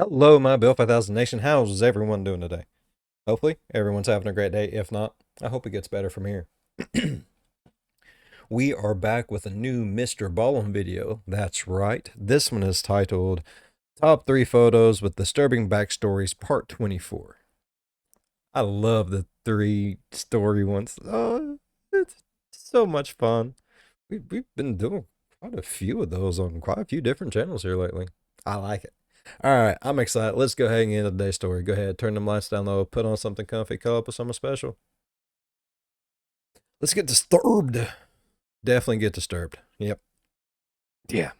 Hello, my Bill 5000 Nation. How's everyone doing today? Hopefully, everyone's having a great day. If not, I hope it gets better from here. We are back with a new MrBallen video. That's right. This one is titled Top 3 Photos with Disturbing Backstories Part 24. I love the 3 story ones. Oh, it's so much fun. We've been doing quite a few of those on quite a few different channels here lately. I like it. All right, I'm excited. Let's go ahead and get into today's story. Go ahead, turn them lights down low, put on something comfy, cuddle up with something special. Let's get disturbed. Definitely get disturbed. Yep. Yeah.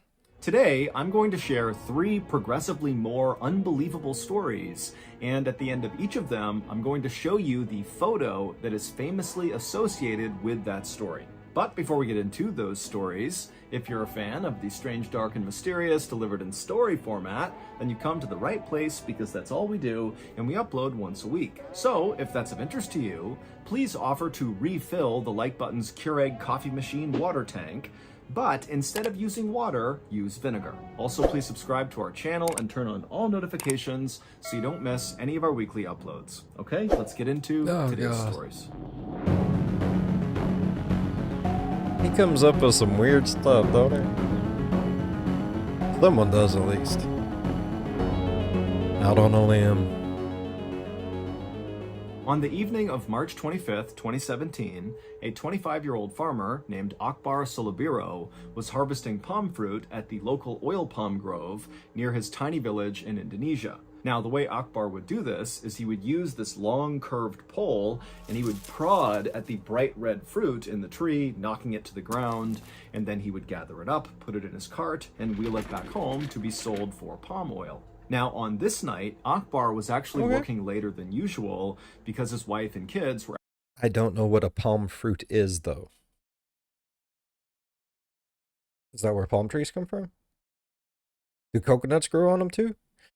Today, I'm going to share 3 progressively more unbelievable stories, and at the end of each of them, I'm going to show you the photo that is famously associated with that story. But before we get into those stories, if you're a fan of the strange, dark, and mysterious delivered in story format, then you come to the right place because that's all we do, and we upload once a week. So, if that's of interest to you, please offer to refill the like button's Keurig coffee machine water tank, but instead of using water, use vinegar. Also, please subscribe to our channel and turn on all notifications so you don't miss any of our weekly uploads. Okay, let's get into today's stories. He comes up with some weird stuff, don't he? Someone does at least. Out on a limb. On the evening of March 25th, 2017, a 25-year-old farmer named Akbar Solobiro was harvesting palm fruit at the local oil palm grove near his tiny village in Indonesia. Now, the way Akbar would do this is he would use this long curved pole and he would prod at the bright red fruit in the tree, knocking it to the ground, and then he would gather it up, put it in his cart, and wheel it back home to be sold for palm oil. Now, on this night, Akbar was actually working later than usual because his wife and kids were... I don't know what a palm fruit is, though. Is that where palm trees come from? Do coconuts grow on them, too?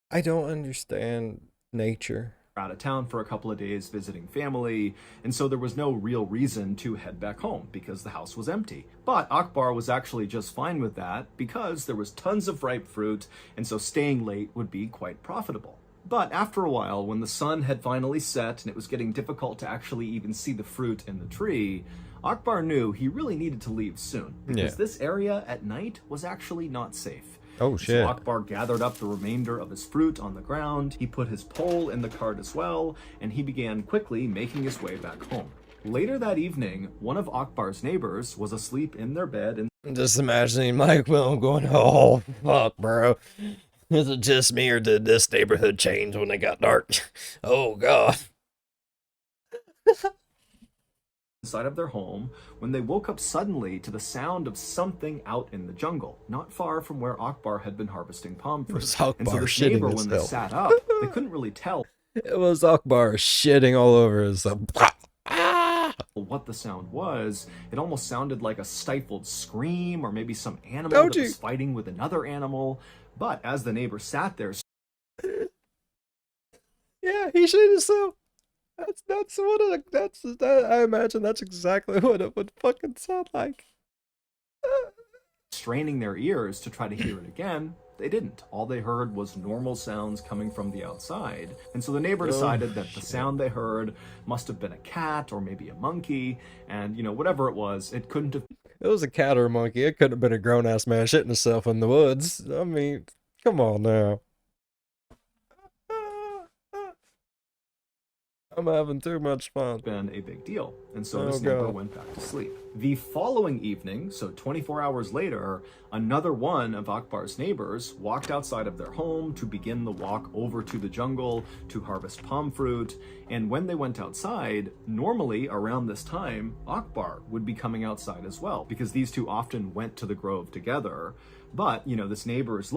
I don't understand nature. Out of town for a couple of days visiting family, and so there was no real reason to head back home because the house was empty. But Akbar was actually just fine with that because there was tons of ripe fruit, and so staying late would be quite profitable. But after a while, when the sun had finally set and it was getting difficult to actually even see the fruit in the tree, Akbar knew he really needed to leave soon because this area at night was actually not safe. Oh, shit. So Akbar gathered up the remainder of his fruit on the ground, he put his pole in the cart as well, and he began quickly making his way back home. Later that evening, one of Akbar's neighbors was asleep in their bed and... Just imagining Mike Will going, oh, fuck, bro. Is it just me or did this neighborhood change when it got dark? Oh, God. inside of their home when they woke up suddenly to the sound of something out in the jungle, not far from where Akbar had been harvesting palm fruit. And so this neighbor, when they sat up, they couldn't really tell. It was Akbar shitting all over himself. What the sound was. It almost sounded like a stifled scream or maybe some animal that was fighting with another animal. But as the neighbor sat there... Yeah, he shit himself. I imagine that's exactly what it would fucking sound like. Straining their ears to try to hear it again, they didn't. All they heard was normal sounds coming from the outside. And so the neighbor decided that the sound they heard must have been a cat or maybe a monkey. And, you know, whatever it was, it couldn't have... It was a cat or a monkey. It couldn't have been a grown-ass man shitting himself in the woods. I mean, come on now. I'm having too much fun. Been a big deal, and so this neighbor went back to sleep. The following evening, so 24 hours later, another one of Akbar's neighbors walked outside of their home to begin the walk over to the jungle to harvest palm fruit. And when they went outside, normally around this time, Akbar would be coming outside as well, because these two often went to the grove together. But, you know, this neighbor is...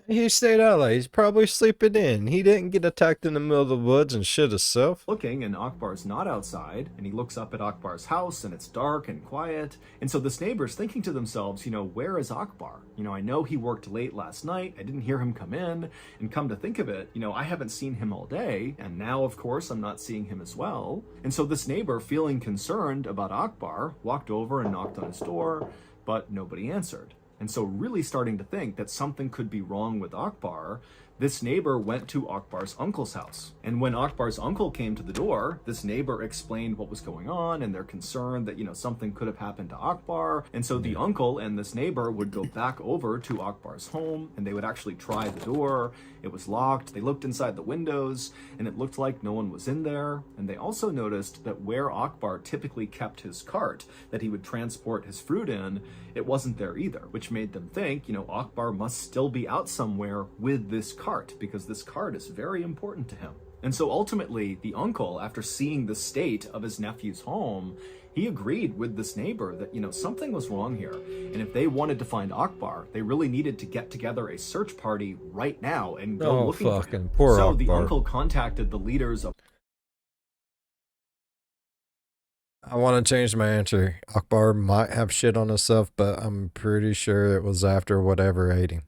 He stayed out late. He's probably sleeping in. He didn't get attacked in the middle of the woods and shit himself. Looking, and Akbar's not outside, and he looks up at Akbar's house, and it's dark and quiet. And so this neighbor's thinking to themselves, you know, where is Akbar? You know, I know he worked late last night. I didn't hear him come in. And come to think of it, you know, I haven't seen him all day. And now, of course, I'm not seeing him as well. And so this neighbor, feeling concerned about Akbar, walked over and knocked on his door, but nobody answered. And so really starting to think that something could be wrong with Akbar, this neighbor went to Akbar's uncle's house. And when Akbar's uncle came to the door, this neighbor explained what was going on, and they're concerned that, something could have happened to Akbar. And so the uncle and this neighbor would go back over to Akbar's home, and they would actually try the door. It was locked. They looked inside the windows, and it looked like no one was in there. And they also noticed that where Akbar typically kept his cart that he would transport his fruit in, it wasn't there either, which made them think, Akbar must still be out somewhere with this cart, because this cart is very important to him. And so ultimately, the uncle, after seeing the state of his nephew's home, he agreed with this neighbor that, something was wrong here. And if they wanted to find Akbar, they really needed to get together a search party right now and go looking for him. Poor so Akbar. the uncle contacted the leaders of... I want to change my answer. Akbar might have shit on himself, but I'm pretty sure it was after whatever ate him.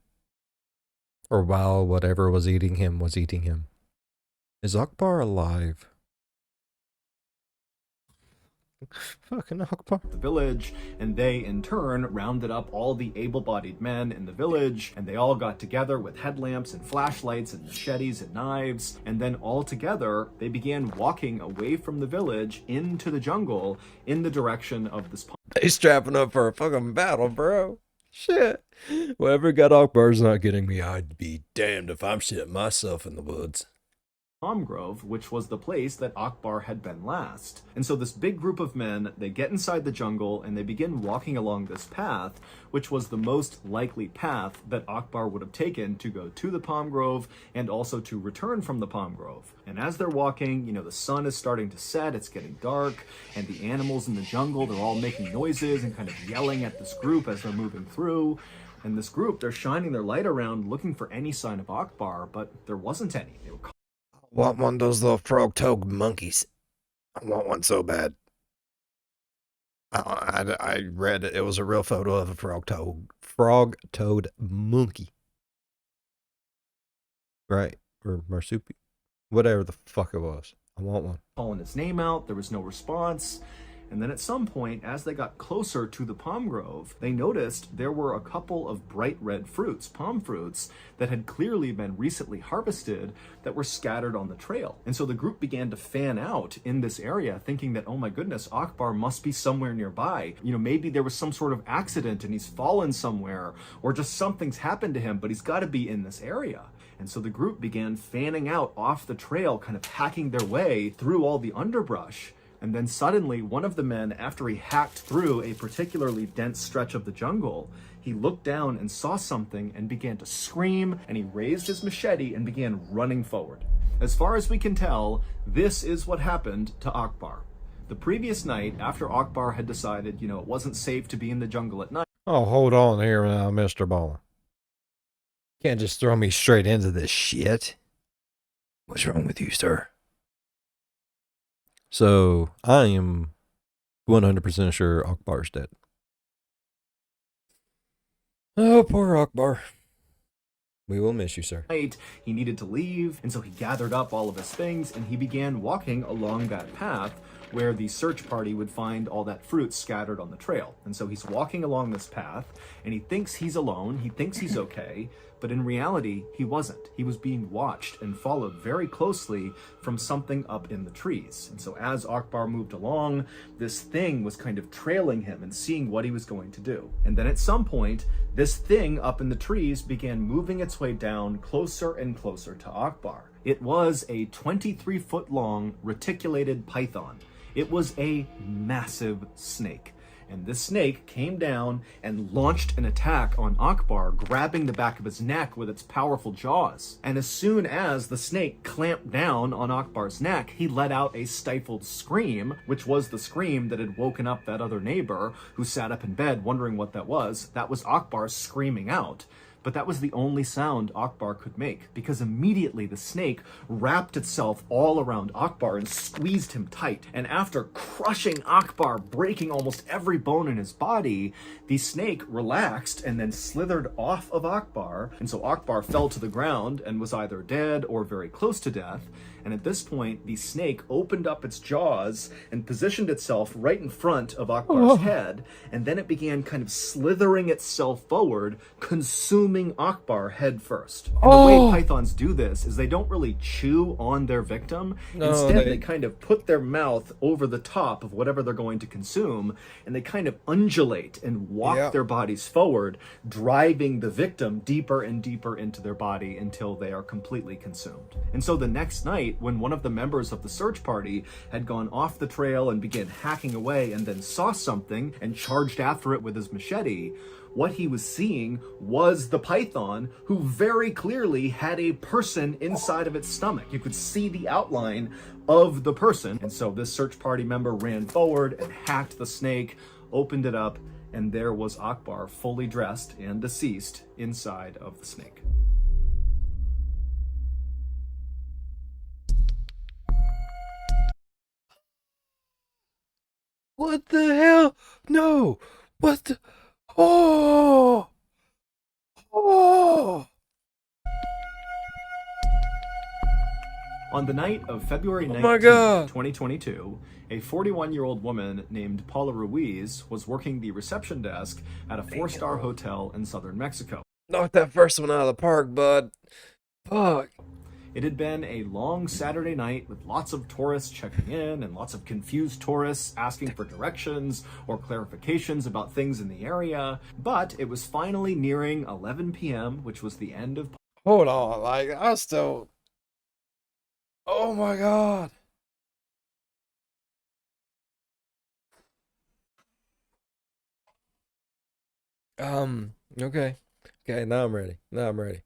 Or while whatever was eating him was eating him. Is Akbar alive? Fucking Akbar. the village, and they in turn rounded up all the able-bodied men in the village, and they all got together with headlamps and flashlights and machetes and knives, and then all together they began walking away from the village into the jungle in the direction of this They strapping up for a fucking battle, bro. Shit. Whoever got Akbar's not getting me. I'd be damned if I'm shitting myself in the woods. palm grove, which was the place that Akbar had been last. And so this big group of men, they get inside the jungle and they begin walking along this path, which was the most likely path that Akbar would have taken to go to the palm grove and also to return from the palm grove. And as they're walking, the sun is starting to set, it's getting dark, and the animals in the jungle, they're all making noises and kind of yelling at this group as they're moving through. And this group, they're shining their light around looking for any sign of Akbar, but there wasn't any. They were Want one of those little frog-toed monkeys. I want one so bad. I read it was a real photo of a frog-toed monkey. Right. Or marsupial. Whatever the fuck it was. I want one. calling his name out. There was no response. And then at some point, as they got closer to the palm grove, they noticed there were a couple of bright red fruits, palm fruits, that had clearly been recently harvested that were scattered on the trail. And so the group began to fan out in this area, thinking that, oh my goodness, Akbar must be somewhere nearby. Maybe there was some sort of accident and he's fallen somewhere, or just something's happened to him, but he's got to be in this area. And so the group began fanning out off the trail, kind of hacking their way through all the underbrush. And then suddenly, one of the men, after he hacked through a particularly dense stretch of the jungle, he looked down and saw something and began to scream, and he raised his machete and began running forward. As far as we can tell, this is what happened to Akbar. The previous night, after Akbar had decided, it wasn't safe to be in the jungle at night. Oh, hold on here now, MrBallen. Can't just throw me straight into this shit. What's wrong with you, sir? So, I am 100% sure Akbar's dead. Oh, poor Akbar. We will miss you, sir. He needed to leave, and so he gathered up all of his things and he began walking along that path where the search party would find all that fruit scattered on the trail. And so he's walking along this path and he thinks he's alone, he thinks he's okay, but in reality, he wasn't. He was being watched and followed very closely from something up in the trees. And so as Akbar moved along, this thing was kind of trailing him and seeing what he was going to do. And then at some point, this thing up in the trees began moving its way down closer and closer to Akbar. It was a 23-foot long reticulated python. It was a massive snake. And this snake came down and launched an attack on Akbar, grabbing the back of his neck with its powerful jaws. And as soon as the snake clamped down on Akbar's neck, he let out a stifled scream, which was the scream that had woken up that other neighbor who sat up in bed wondering what that was. That was Akbar screaming out. But that was the only sound Akbar could make, because immediately the snake wrapped itself all around Akbar and squeezed him tight. And after crushing Akbar, breaking almost every bone in his body, the snake relaxed and then slithered off of Akbar. And so Akbar fell to the ground and was either dead or very close to death. And at this point, the snake opened up its jaws and positioned itself right in front of Akbar's head. And then it began kind of slithering itself forward, consuming Akbar head first. And the way pythons do this is they don't really chew on their victim. Instead, they kind of put their mouth over the top of whatever they're going to consume, and they kind of undulate and walk their bodies forward, driving the victim deeper and deeper into their body until they are completely consumed. And so the next night, when one of the members of the search party had gone off the trail and began hacking away and then saw something and charged after it with his machete, what he was seeing was the python, who very clearly had a person inside of its stomach. You could see the outline of the person. And so this search party member ran forward and hacked the snake, opened it up, and there was Akbar fully dressed and deceased inside of the snake. What the hell? No! What the... Oh! Oh! On the night of February 19, 2022, a 41-year-old woman named Paula Ruiz was working the reception desk at a 4-star hotel in southern Mexico. Knock that first one out of the park, bud. Fuck. It had been a long Saturday night with lots of tourists checking in and lots of confused tourists asking for directions or clarifications about things in the area. But it was finally nearing 11 p.m., which was the end of... Hold on, like, I still... Oh my god. Okay. Okay, now I'm ready. Now I'm ready.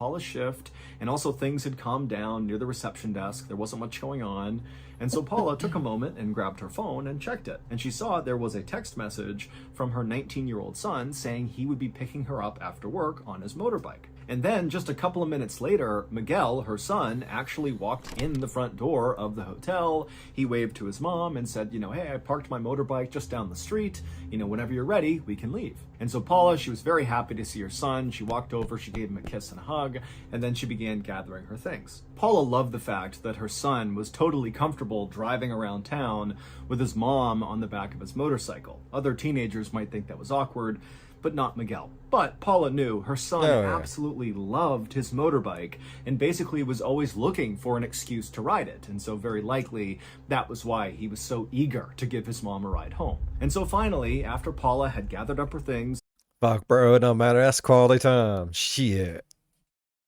Paula's shift, and also things had calmed down near the reception desk. There wasn't much going on. And so Paula took a moment and grabbed her phone and checked it. And she saw there was a text message from her 19-year-old son saying he would be picking her up after work on his motorbike. And then just a couple of minutes later, Miguel, her son, actually walked in the front door of the hotel. He waved to his mom and said, hey, I parked my motorbike just down the street. Whenever you're ready, we can leave. And so Paula, she was very happy to see her son. She walked over, she gave him a kiss and a hug, and then she began gathering her things. Paula loved the fact that her son was totally comfortable driving around town with his mom on the back of his motorcycle. Other teenagers might think that was awkward, but not Miguel. But Paula knew her son absolutely loved his motorbike and basically was always looking for an excuse to ride it. And so very likely that was why he was so eager to give his mom a ride home. And so finally, after Paula had gathered up her things, fuck bro, it don't matter, that's quality time. Shit.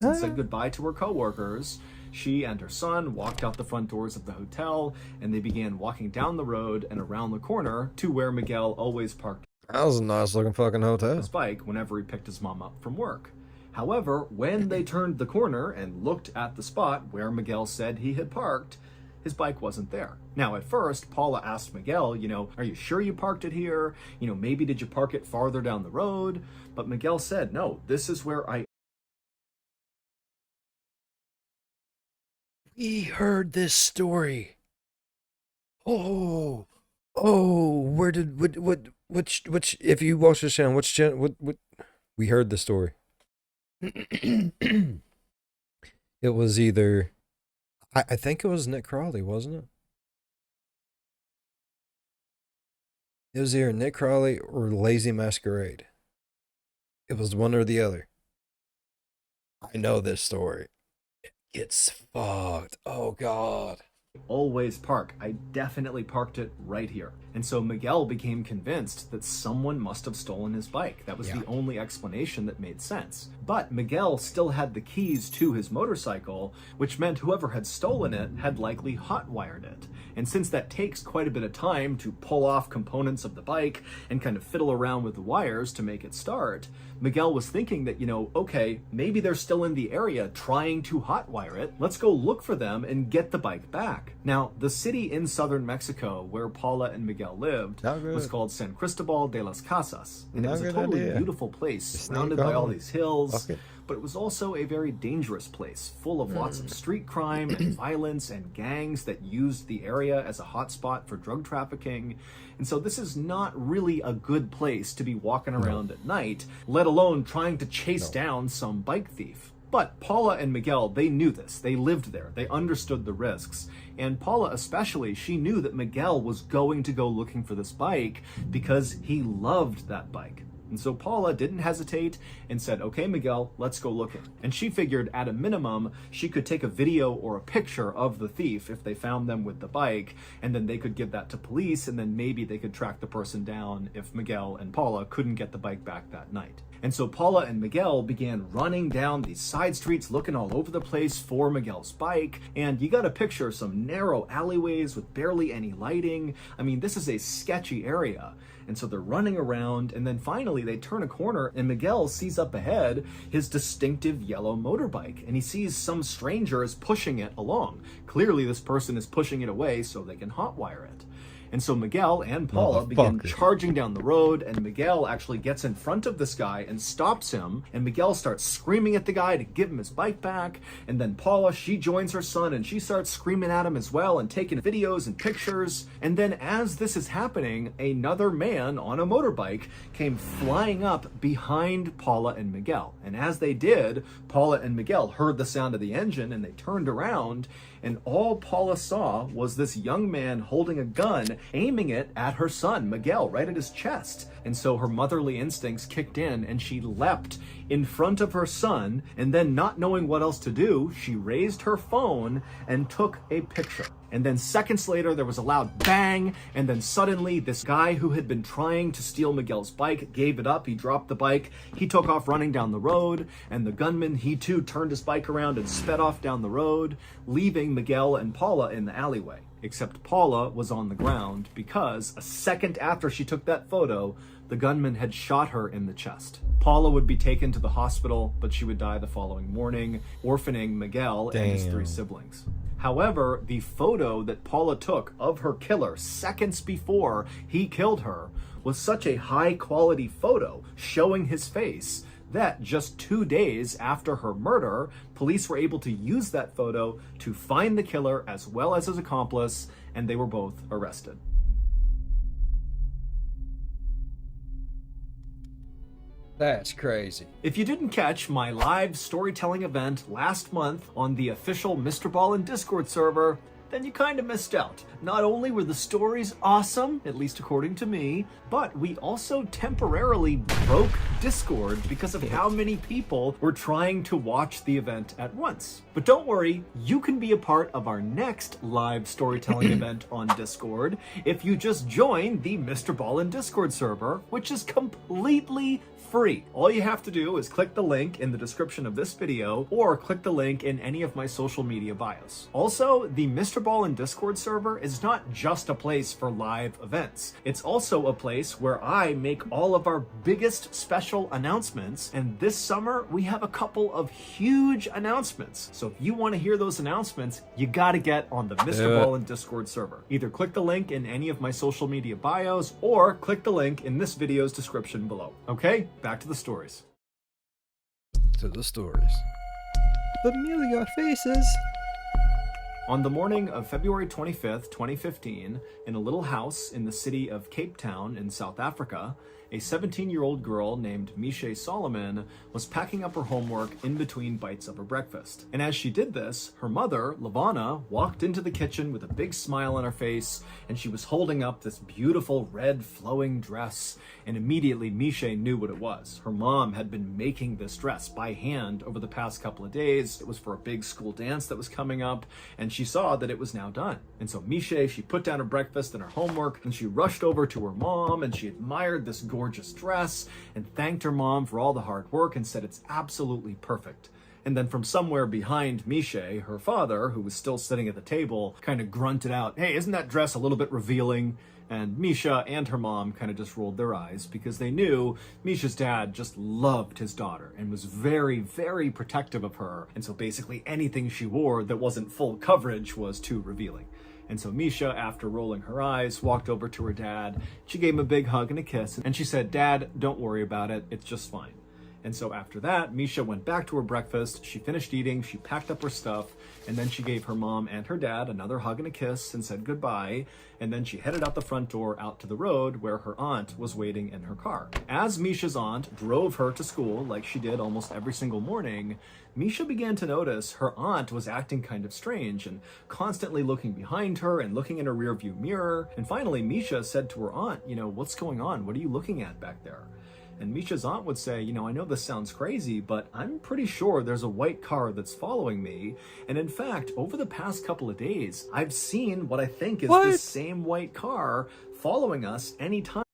And said goodbye to her coworkers, she and her son walked out the front doors of the hotel, and they began walking down the road and around the corner to where Miguel always parked that was a nice looking fucking hotel. His bike whenever he picked his mom up from work. However, when they turned the corner and looked at the spot where Miguel said he had parked, his bike wasn't there. Now, at first, Paula asked Miguel, are you sure you parked it here? Maybe did you park it farther down the road? But Miguel said, no, this is where We heard this story. Where did, which, if you watch this channel, which channel, what, we heard the story. It was either, I think it was Nick Crawley, wasn't it? It was either Nick Crawley or Lazy Masquerade. It was one or the other. I know this story. It's fucked. Oh god. Always park. I definitely parked it right here. And so Miguel became convinced that someone must have stolen his bike. That was the only explanation that made sense. But Miguel still had the keys to his motorcycle, which meant whoever had stolen it had likely hotwired it. And since that takes quite a bit of time to pull off components of the bike and kind of fiddle around with the wires to make it start, Miguel was thinking that, okay, maybe they're still in the area trying to hotwire it. Let's go look for them and get the bike back. Now, the city in southern Mexico where Paula and Miguel lived was called San Cristobal de las Casas. And it was a totally beautiful place, surrounded by all these hills. But it was also a very dangerous place, full of lots of street crime and violence and gangs that used the area as a hotspot for drug trafficking. And so this is not really a good place to be walking around at night, let alone trying to chase down some bike thief. But Paula and Miguel, they knew this. They lived there. They understood the risks. And Paula especially, she knew that Miguel was going to go looking for this bike because he loved that bike. And so Paula didn't hesitate and said, okay, Miguel, let's go looking. And she figured at a minimum, she could take a video or a picture of the thief if they found them with the bike, and then they could give that to police, and then maybe they could track the person down if Miguel and Paula couldn't get the bike back that night. And so Paula and Miguel began running down these side streets, looking all over the place for Miguel's bike. And you got to picture some narrow alleyways with barely any lighting. I mean, this is a sketchy area. And so they're running around, and then finally they turn a corner and Miguel sees up ahead his distinctive yellow motorbike, and he sees some stranger is pushing it along. Clearly this person is pushing it away so they can hotwire it. And so Miguel and Paula begin charging down the road, and Miguel actually gets in front of this guy and stops him, and Miguel starts screaming at the guy to give him his bike back. And then Paula, she joins her son and she starts screaming at him as well and taking videos and pictures. And then as this is happening, another man on a motorbike came flying up behind Paula and Miguel. And as they did, Paula and Miguel heard the sound of the engine and they turned around, and all Paula saw was this young man holding a gun, aiming it at her son, Miguel, right at his chest. And so her motherly instincts kicked in and she leapt in front of her son, and then not knowing what else to do, she raised her phone and took a picture. And then seconds later, there was a loud bang, and then suddenly this guy who had been trying to steal Miguel's bike gave it up. He dropped the bike, he took off running down the road, and the gunman, he too turned his bike around and sped off down the road, leaving Miguel and Paula in the alleyway. Except Paula was on the ground because a second after she took that photo, the gunman had shot her in the chest. Paula would be taken to the hospital, but she would die the following morning, orphaning Miguel and his 3 siblings. However, the photo that Paula took of her killer seconds before he killed her was such a high quality photo showing his face that just 2 days after her murder, police were able to use that photo to find the killer as well as his accomplice, and they were both arrested. That's crazy. If you didn't catch my live storytelling event last month on the official MrBallen Discord server, then you kind of missed out. Not only were the stories awesome, at least according to me, but we also temporarily broke Discord because of how many people were trying to watch the event at once. But don't worry, you can be a part of our next live storytelling event on Discord if you just join the MrBallen Discord server, which is completely free. All you have to do is click the link in the description of this video or click the link in any of my social media bios. Also, the MrBallen Discord server is not just a place for live events. It's also a place where I make all of our biggest special announcements, and this summer we have a couple of huge announcements. So if you want to hear those announcements, you gotta get on the MrBallen Discord server. Either click the link in any of my social media bios or click the link in this video's description below. Okay? Back to the stories. Familiar faces. On the morning of February 25th, 2015, in a little house in the city of Cape Town in South Africa, a 17-year-old girl named Misha Solomon was packing up her homework in between bites of her breakfast. And as she did this, her mother, Lavana, walked into the kitchen with a big smile on her face, and she was holding up this beautiful red flowing dress, and immediately Misha knew what it was. Her mom had been making this dress by hand over the past couple of days. It was for a big school dance that was coming up, and she saw that it was now done. And so Misha, she put down her breakfast and her homework, and she rushed over to her mom, and she admired this gorgeous dress and thanked her mom for all the hard work and said it's absolutely perfect. And then from somewhere behind Misha, her father, who was still sitting at the table, kind of grunted out, "Hey, isn't that dress a little bit revealing?" And Misha and her mom kind of just rolled their eyes because they knew Misha's dad just loved his daughter and was very, very protective of her. And so basically anything she wore that wasn't full coverage was too revealing. And so Misha, after rolling her eyes, walked over to her dad. She gave him a big hug and a kiss, and she said, "Dad, don't worry about it. It's just fine." And so after that, Misha went back to her breakfast, she finished eating, she packed up her stuff, and then she gave her mom and her dad another hug and a kiss and said goodbye, and then she headed out the front door out to the road where her aunt was waiting in her car. As Misha's aunt drove her to school, like she did almost every single morning, Misha began to notice her aunt was acting kind of strange and constantly looking behind her and looking in her rearview mirror. And finally, Misha said to her aunt, what's going on? What are you looking at back there? And Misha's aunt would say, I know this sounds crazy, but I'm pretty sure there's a white car that's following me. And in fact, over the past couple of days, I've seen what I think is the same white car following us anytime.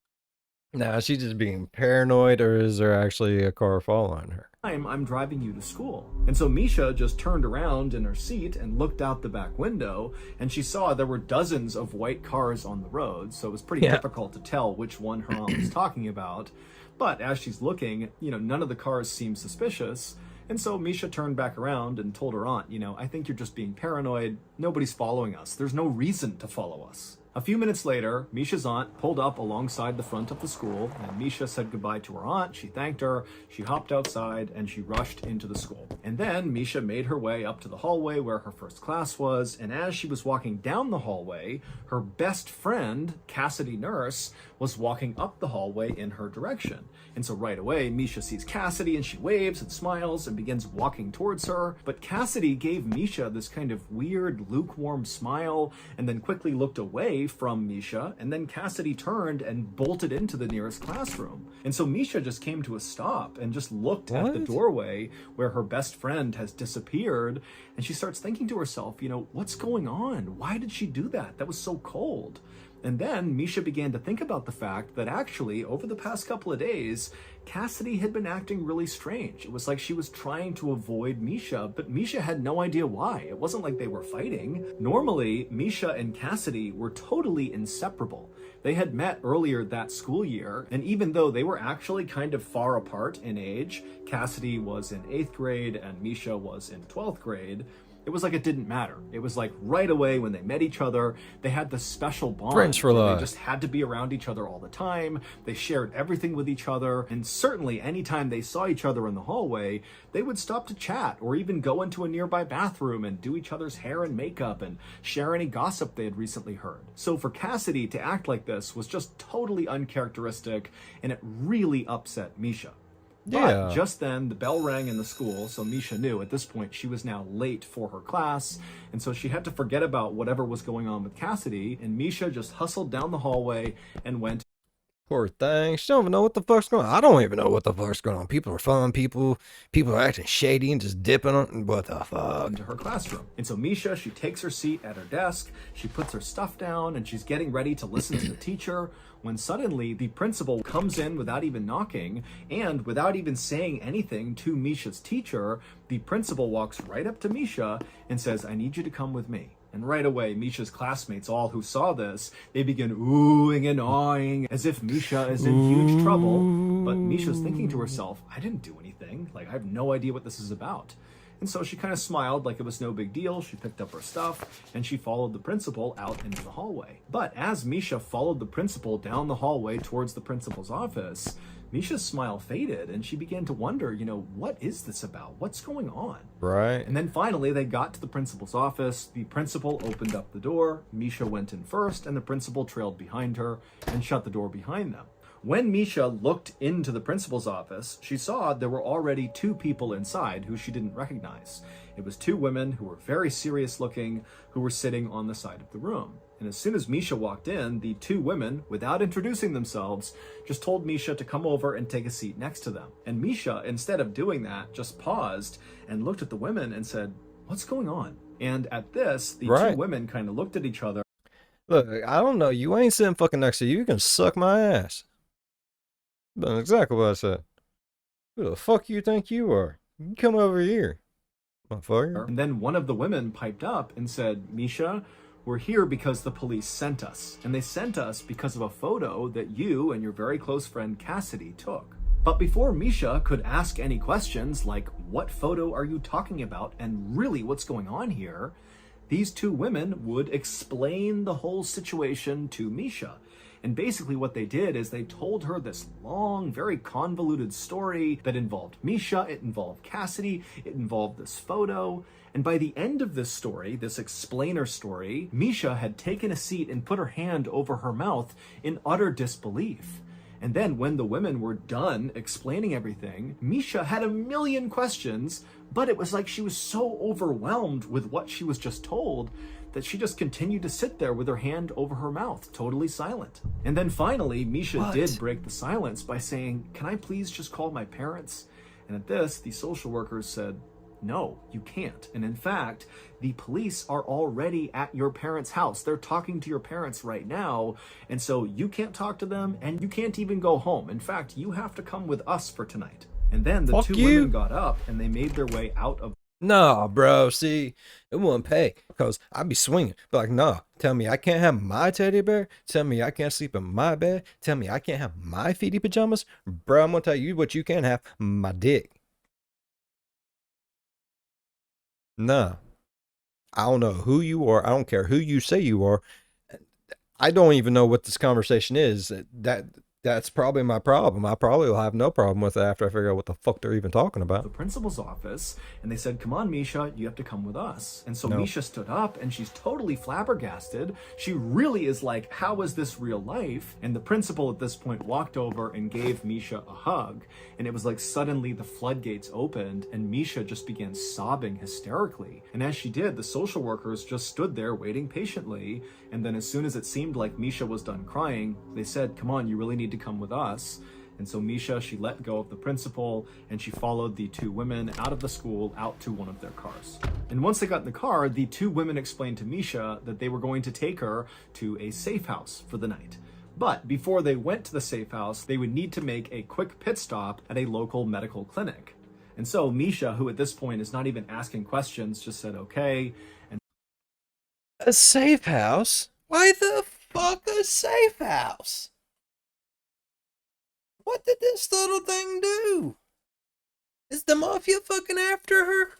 Now, is she just being paranoid, or is there actually a car following her? I'm driving you to school. And so Misha just turned around in her seat and looked out the back window, and she saw there were dozens of white cars on the road, so it was pretty difficult to tell which one her aunt was talking about. But as she's looking, none of the cars seem suspicious. And so Misha turned back around and told her aunt, I think you're just being paranoid. Nobody's following us. There's no reason to follow us. A few minutes later, Misha's aunt pulled up alongside the front of the school, and Misha said goodbye to her aunt. She thanked her, she hopped outside, and she rushed into the school. And then Misha made her way up to the hallway where her first class was, and as she was walking down the hallway, her best friend, Cassidy Nurse, was walking up the hallway in her direction. And so right away, Misha sees Cassidy, and she waves and smiles and begins walking towards her. But Cassidy gave Misha this kind of weird, lukewarm smile, and then quickly looked away from Misha, and then Cassidy turned and bolted into the nearest classroom. And so Misha just came to a stop and just looked at the doorway where her best friend has disappeared, and she starts thinking to herself, what's going on? Why did she do that? That was so cold. And then Misha began to think about the fact that actually, over the past couple of days, Cassidy had been acting really strange. It was like she was trying to avoid Misha, but Misha had no idea why. It wasn't like they were fighting. Normally, Misha and Cassidy were totally inseparable. They had met earlier that school year, and even though they were actually kind of far apart in age, Cassidy was in 8th grade and Misha was in 12th grade, it was like it didn't matter. It was like right away when they met each other, they had this special bond. Friends for life. They just had to be around each other all the time. They shared everything with each other. And certainly anytime they saw each other in the hallway, they would stop to chat or even go into a nearby bathroom and do each other's hair and makeup and share any gossip they had recently heard. So for Cassidy to act like this was just totally uncharacteristic, and it really upset Misha. But just then, the bell rang in the school, so Misha knew at this point she was now late for her class, and so she had to forget about whatever was going on with Cassidy, and Misha just hustled down the hallway and went. Poor thing. She don't even know what the fuck's going on. I don't even know what the fuck's going on. People are following people. People are acting shady and just dipping on. What the fuck? Into her classroom. And so Misha, she takes her seat at her desk. She puts her stuff down and she's getting ready to listen to the teacher when suddenly the principal comes in without even knocking, and without even saying anything to Misha's teacher, the principal walks right up to Misha and says, "I need you to come with me." And right away, Misha's classmates, all who saw this, they begin oohing and awing as if Misha is in huge trouble. But Misha's thinking to herself, I didn't do anything. Like, I have no idea what this is about. And so she kind of smiled like it was no big deal. She picked up her stuff and she followed the principal out into the hallway. But as Misha followed the principal down the hallway towards the principal's office, Misha's smile faded and she began to wonder, what is this about? What's going on? Right. And then finally they got to the principal's office. The principal opened up the door. Misha went in first and the principal trailed behind her and shut the door behind them. When Misha looked into the principal's office, she saw there were already 2 people inside who she didn't recognize. It was 2 women who were very serious looking, who were sitting on the side of the room. And as soon as Misha walked in, the 2 women, without introducing themselves, just told Misha to come over and take a seat next to them. And Misha, instead of doing that, just paused and looked at the women and said, "What's going on?" And at this, the 2 women kind of looked at each other. Look, I don't know. You ain't sitting fucking next to you. You can suck my ass. That's exactly what I said. Who the fuck you think you are? You come over here, motherfucker. And then one of the women piped up and said, "Misha, we're here because the police sent us. And they sent us because of a photo that you and your very close friend Cassidy took." But before Misha could ask any questions like, what photo are you talking about and really what's going on here, these 2 women would explain the whole situation to Misha. And basically what they did is they told her this long, very convoluted story that involved Misha, it involved Cassidy, it involved this photo. And by the end of this story, this explainer story, Misha had taken a seat and put her hand over her mouth in utter disbelief. And then when the women were done explaining everything, Misha had a million questions, but it was like she was so overwhelmed with what she was just told that she just continued to sit there with her hand over her mouth, totally silent. And then finally, Misha did break the silence by saying, "Can I please just call my parents?" And at this, the social workers said, "No, you can't. And in fact, the police are already at your parents' house. They're talking to your parents right now. And so you can't talk to them and you can't even go home. In fact, you have to come with us for tonight." And then the two women got up and they made their way out of. Nah, bro, see, it wouldn't pay, because I'd be swinging. But like, nah, tell me I can't have my teddy bear? Tell me I can't sleep in my bed? Tell me I can't have my feety pajamas? Bro, I'm gonna tell you what you can't have, my dick. Nah, I don't know who you are. I don't care who you say you are. I don't even know what this conversation is. That's probably my problem. I probably will have no problem with it after I figure out what the fuck they're even talking about. The principal's office, and they said, "Come on, Misha, you have to come with us." And so Misha stood up and she's totally flabbergasted. She really is like, how is this real life? And the principal at this point walked over and gave Misha a hug. And it was like suddenly the floodgates opened and Misha just began sobbing hysterically. And as she did, the social workers just stood there waiting patiently. And then as soon as it seemed like Misha was done crying, they said, "Come on, you really need to come with us." And so Misha, she let go of the principal and she followed the two women out of the school out to one of their cars. And once they got in the car, the two women explained to Misha that they were going to take her to a safe house for the night. But before they went to the safe house, they would need to make a quick pit stop at a local medical clinic. And so Misha, who at this point is not even asking questions, just said, "Okay." And a safe house? Why the fuck a safe house? What did this little thing do? Is the mafia fucking after her?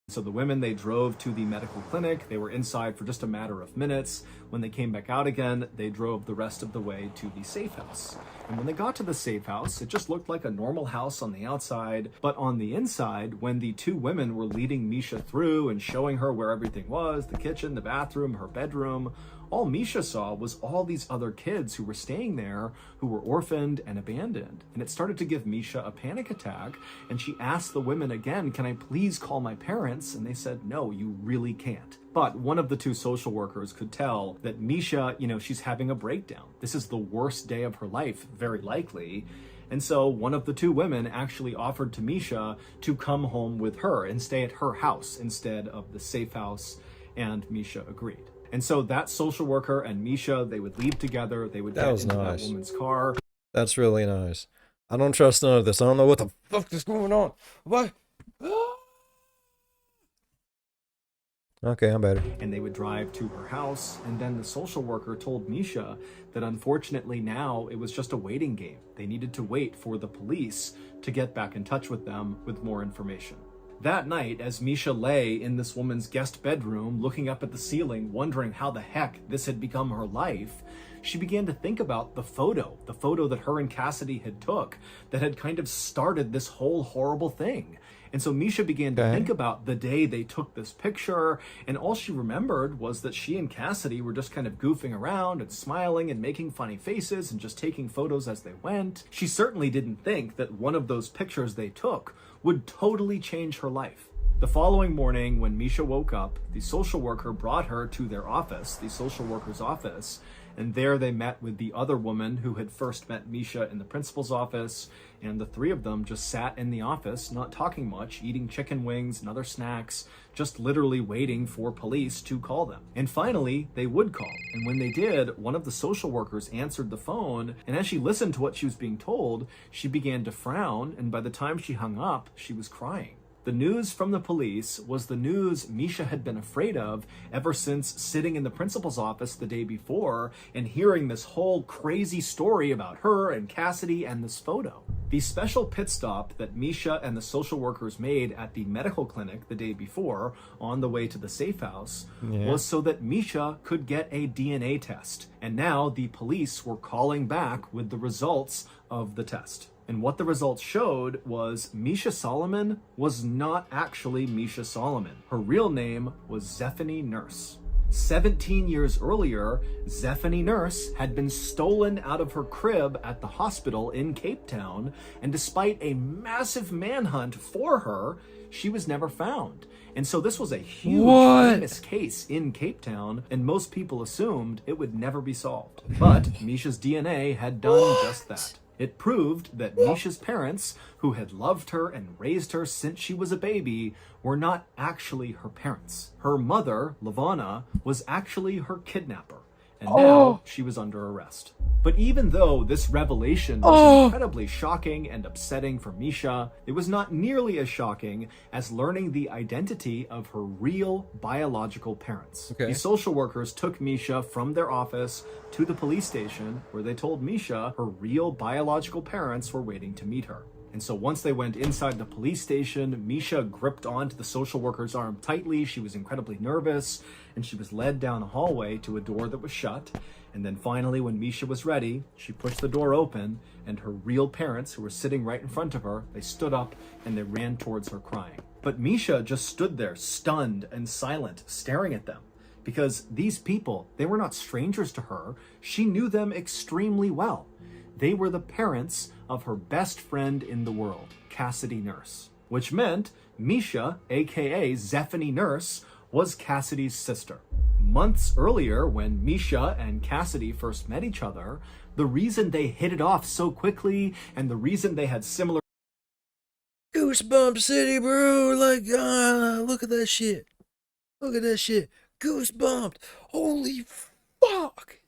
So the women, they drove to the medical clinic. They were inside for just a matter of minutes. When they came back out again, they drove the rest of the way to the safe house. And when they got to the safe house, it just looked like a normal house on the outside. But on the inside, when the two women were leading Misha through and showing her where everything was, the kitchen, the bathroom, her bedroom, all Misha saw was all these other kids who were staying there who were orphaned and abandoned. And it started to give Misha a panic attack. And she asked the women again, "Can I please call my parents?" And they said, "No, you really can't." But one of the two social workers could tell that Misha, she's having a breakdown. This is the worst day of her life, very likely. And so one of the two women actually offered to Misha to come home with her and stay at her house instead of the safe house. And Misha agreed. And so that social worker and Misha, they would leave together. They would get into that woman's car. That's really nice. I don't trust none of this. I don't know what the fuck is going on. What? Okay, I'm better. And they would drive to her house. And then the social worker told Misha that unfortunately now it was just a waiting game. They needed to wait for the police to get back in touch with them with more information. That night, as Misha lay in this woman's guest bedroom, looking up at the ceiling, wondering how the heck this had become her life, she began to think about the photo that her and Cassidy had took that had kind of started this whole horrible thing. And so Misha began to think about the day they took this picture, and all she remembered was that she and Cassidy were just kind of goofing around and smiling and making funny faces and just taking photos as they went. She certainly didn't think that one of those pictures they took would totally change her life. The following morning, when Misha woke up, the social worker brought her to their office, the social worker's office, and there they met with the other woman who had first met Misha in the principal's office, and the three of them just sat in the office, not talking much, eating chicken wings and other snacks, just literally waiting for police to call them. And finally, they would call. And when they did, one of the social workers answered the phone, and as she listened to what she was being told, she began to frown, and by the time she hung up, she was crying. The news from the police was the news Misha had been afraid of ever since sitting in the principal's office the day before and hearing this whole crazy story about her and Cassidy and this photo. The special pit stop that Misha and the social workers made at the medical clinic the day before on the way to the safe house was so that Misha could get a DNA test. And now the police were calling back with the results of the test. And what the results showed was Misha Solomon was not actually Misha Solomon. Her real name was Zephany Nurse. 17 years earlier, Zephany Nurse had been stolen out of her crib at the hospital in Cape Town, and despite a massive manhunt for her, she was never found. And so this was a huge, famous case in Cape Town, and most people assumed it would never be solved. But Misha's DNA had done just that. It proved that Misha's parents, who had loved her and raised her since she was a baby, were not actually her parents. Her mother, Lavana, was actually her kidnapper, and now she was under arrest. But even though this revelation was incredibly shocking and upsetting for Misha, it was not nearly as shocking as learning the identity of her real biological parents. The social workers took Misha from their office to the police station, where they told Misha her real biological parents were waiting to meet her. And so once they went inside the police station, Misha gripped onto the social worker's arm tightly. She was incredibly nervous, and she was led down a hallway to a door that was shut. And then finally, when Misha was ready, she pushed the door open, and her real parents, who were sitting right in front of her, they stood up and they ran towards her crying. But Misha just stood there, stunned and silent, staring at them. Because these people, they were not strangers to her. She knew them extremely well. They were the parents of her best friend in the world, Cassidy Nurse. Which meant Misha, aka Zephany Nurse, was Cassidy's sister. Months earlier, when Misha and Cassidy first met each other, the reason they hit it off so quickly and the reason they had similar Goosebump City, bro. Like, look at that shit. Look at that shit. Goosebumped. Holy fuck.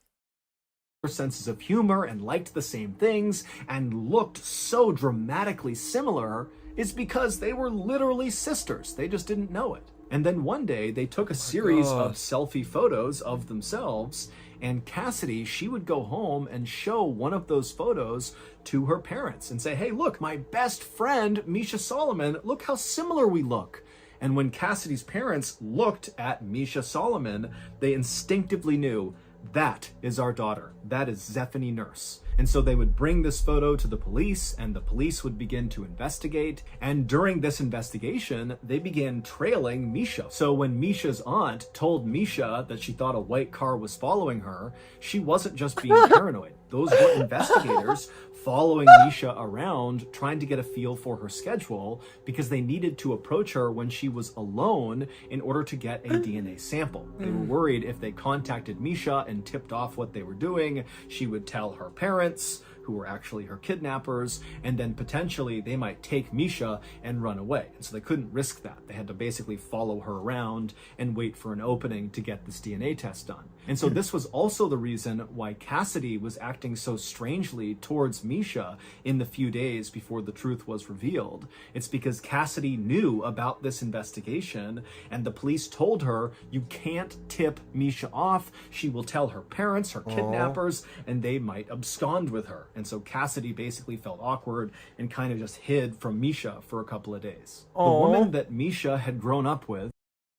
senses of humor and liked the same things and looked so dramatically similar is because they were literally sisters. They just didn't know it. And then one day they took a series of selfie photos of themselves, and Cassidy, she would go home and show one of those photos to her parents and say, hey, look, my best friend, Misha Solomon, look how similar we look. And when Cassidy's parents looked at Misha Solomon, they instinctively knew, that is our daughter. That is Zephany Nurse. And so they would bring this photo to the police, and the police would begin to investigate. And during this investigation, they began trailing Misha. So when Misha's aunt told Misha that she thought a white car was following her, she wasn't just being paranoid. Those were investigators following Misha around, trying to get a feel for her schedule, because they needed to approach her when she was alone in order to get a DNA sample. They were worried if they contacted Misha and tipped off what they were doing, she would tell her parents, who were actually her kidnappers, and then potentially they might take Misha and run away. And so they couldn't risk that. They had to basically follow her around and wait for an opening to get this DNA test done. And so this was also the reason why Cassidy was acting so strangely towards Misha in the few days before the truth was revealed. It's because Cassidy knew about this investigation, and the police told her, you can't tip Misha off. She will tell her parents, her kidnappers, and they might abscond with her. And so Cassidy basically felt awkward and kind of just hid from Misha for a couple of days. The woman that Misha had grown up with,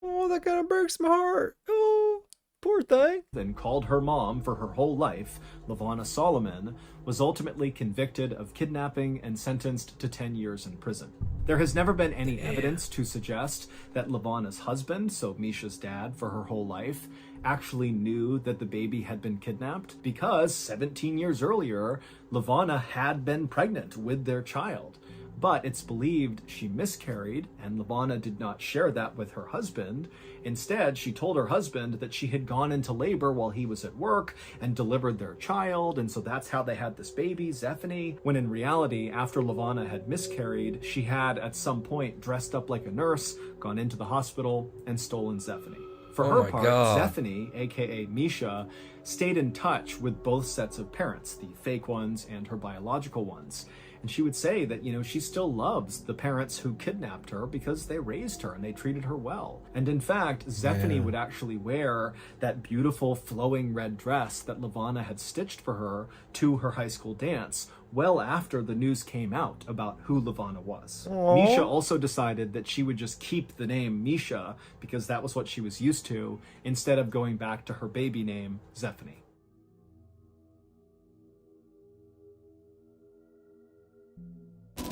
that kind of breaks my heart. Oh, poor thing. Then called her mom for her whole life, Lavana Solomon, was ultimately convicted of kidnapping and sentenced to 10 years in prison. There has never been any evidence to suggest that Lavana's husband, so Misha's dad for her whole life, actually knew that the baby had been kidnapped, because 17 years earlier, Lavana had been pregnant with their child. But it's believed she miscarried, and Lavana did not share that with her husband. Instead, she told her husband that she had gone into labor while he was at work and delivered their child, and so that's how they had this baby, Zephany, when in reality, after Lavana had miscarried, she had at some point dressed up like a nurse, gone into the hospital, and stolen Zephany. For her part, Zephany, aka Misha, stayed in touch with both sets of parents, the fake ones and her biological ones. And she would say that, she still loves the parents who kidnapped her because they raised her and they treated her well. And in fact, Zephany Yeah. would actually wear that beautiful flowing red dress that Levana had stitched for her to her high school dance, well after the news came out about who Levana was. Misha Aww. also decided that she would just keep the name Misha because that was what she was used to, instead of going back to her baby name, Zephany.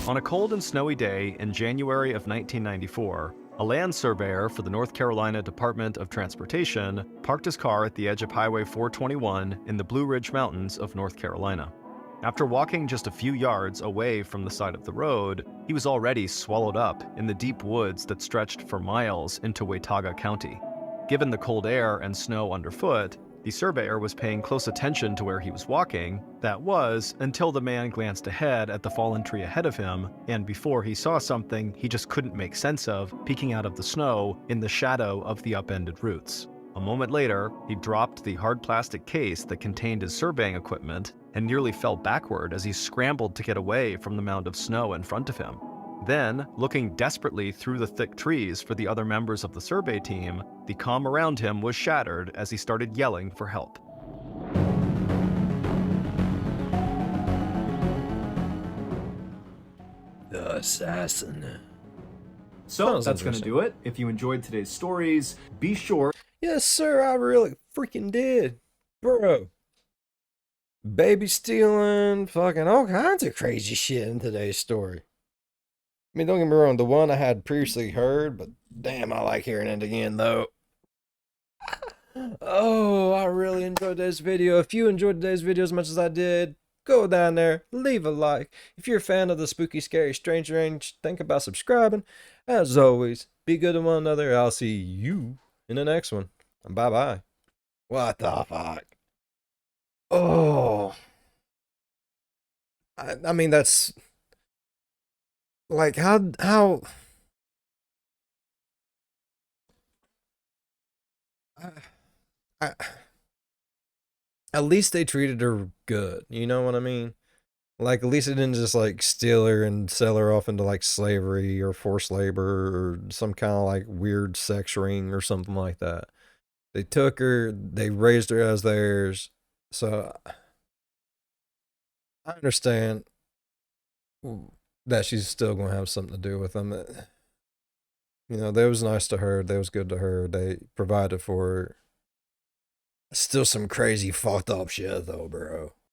On a cold and snowy day in January of 1994, a land surveyor for the North Carolina Department of Transportation parked his car at the edge of Highway 421 in the Blue Ridge Mountains of North Carolina. After walking just a few yards away from the side of the road, he was already swallowed up in the deep woods that stretched for miles into Watauga County. Given the cold air and snow underfoot, the surveyor was paying close attention to where he was walking, that was, until the man glanced ahead at the fallen tree ahead of him, and before he saw something he just couldn't make sense of peeking out of the snow in the shadow of the upended roots. A moment later, he dropped the hard plastic case that contained his surveying equipment and nearly fell backward as he scrambled to get away from the mound of snow in front of him. Then, looking desperately through the thick trees for the other members of the survey team, the calm around him was shattered as he started yelling for help. The assassin. So that's going to do it. If you enjoyed today's stories, be sure. Yes, sir, I really freaking did. Bro. Baby stealing, fucking all kinds of crazy shit in today's story. I mean, don't get me wrong, the one I had previously heard, but damn, I like hearing it again, though. Oh, I really enjoyed this video. If you enjoyed today's video as much as I did, go down there, leave a like. If you're a fan of the spooky, scary, strange range, think about subscribing. As always, be good to one another. I'll see you in the next one. Bye-bye. What the fuck? Oh. I mean, that's... Like, how... I, at least they treated her good, you know what I mean? Like, at least they didn't just, like, steal her and sell her off into, like, slavery or forced labor or some kind of, like, weird sex ring or something like that. They took her, they raised her as theirs, so I understand that she's still going to have something to do with them. You know, they was nice to her, they was good to her, they provided for her. Still some crazy fucked up shit, though, bro.